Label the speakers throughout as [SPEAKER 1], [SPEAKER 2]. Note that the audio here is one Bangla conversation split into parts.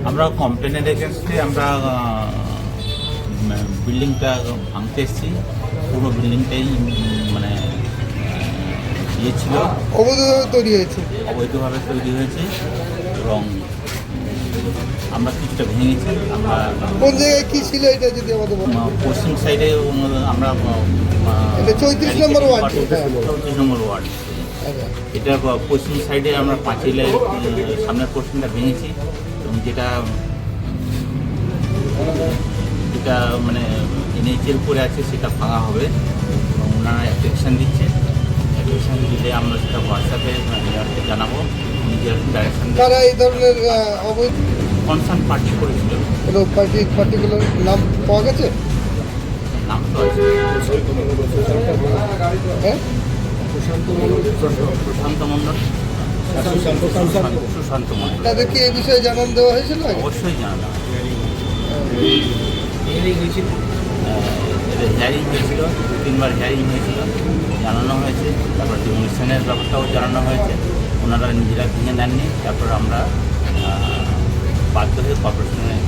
[SPEAKER 1] আমরা কমপ্লেনের এগেনস্টে আমরা বিল্ডিংটা ভাঙতে এসেছি। পুরো বিল্ডিংটাই মানে ইয়ে ছিল,
[SPEAKER 2] অবৈধভাবে তৈরি হয়েছে।
[SPEAKER 1] অবৈধভাবে তৈরি হয়েছে এবং আমরা কিছুটা ভেঙেছি। আমরা
[SPEAKER 2] কোন জায়গায় কি ছিল এটা যদি আমাদের বলেন।
[SPEAKER 1] পশ্চিম সাইডে আমরা
[SPEAKER 2] এটা 34 নম্বর ওয়ার্ড।
[SPEAKER 1] 34 নম্বর ওয়ার্ড।
[SPEAKER 2] আচ্ছা।
[SPEAKER 1] এটা পশ্চিম সাইডে আমরা পাঁচিলের সামনের পোর্শনটা ভেঙেছি এবং যেটা মানে এনএইচের উপরে আছে সেটা ভাঙা হবে এবং ওনারা অ্যাপ্লিকেশান দিচ্ছে। অ্যাপ্লিকেশান দিলে আমরা সেটা হোয়াটসঅ্যাপে মেয়রকে জানাবো, নিজের ডাইরেকশান
[SPEAKER 2] কারা এই ধরনের অবৈধ
[SPEAKER 1] কনসার্ন পার্টি করেছিল।
[SPEAKER 2] কোনো পার্টিকুলার নাম পাওয়া গেছে?
[SPEAKER 1] নাম তো আছে,
[SPEAKER 2] হ্যাঁ,
[SPEAKER 1] প্রশান্ত মণ্ডল, সুশান্ত মণ্ডল।
[SPEAKER 2] তাদেরকে এই বিষয়ে জানান দেওয়া হয়েছিল আগে?
[SPEAKER 1] অবশ্যই জানানো হিয়ারিং হয়েছিল, 3বার হিয়ারিং হয়েছিল, জানানো হয়েছে। তারপর ডিমোলিশনের ব্যাপারটাও জানানো হয়েছে। ওনারা নিজেরা ভেঙে নেননি। তারপর আমরা বাধ্য হয়ে কর্পোরেশনের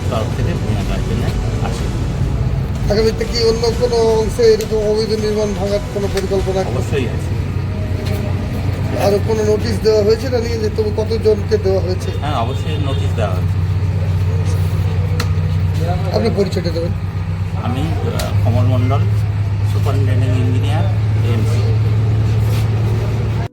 [SPEAKER 1] তরফ থেকে ভেঙে দেওয়ার জন্য আসি।
[SPEAKER 2] আগামীতে কি অন্য কোনো অংশে এরকম অবৈধ নির্মাণ ভাঙার কোনো পরিকল্পনা?
[SPEAKER 1] অবশ্যই আছে।
[SPEAKER 2] আরও কোনো নোটিশ দেওয়া হয়েছে না নিয়ে যে তবু কতজনকে দেওয়া হয়েছে?
[SPEAKER 1] হ্যাঁ, অবশ্যই নোটিশ দেওয়া হয়েছে।
[SPEAKER 2] আপনি পরিচয়টা দেবেন।
[SPEAKER 1] আমি কমল মণ্ডল, সুপারিনটেন্ডেন্ট ইঞ্জিনিয়ার, এএমসি।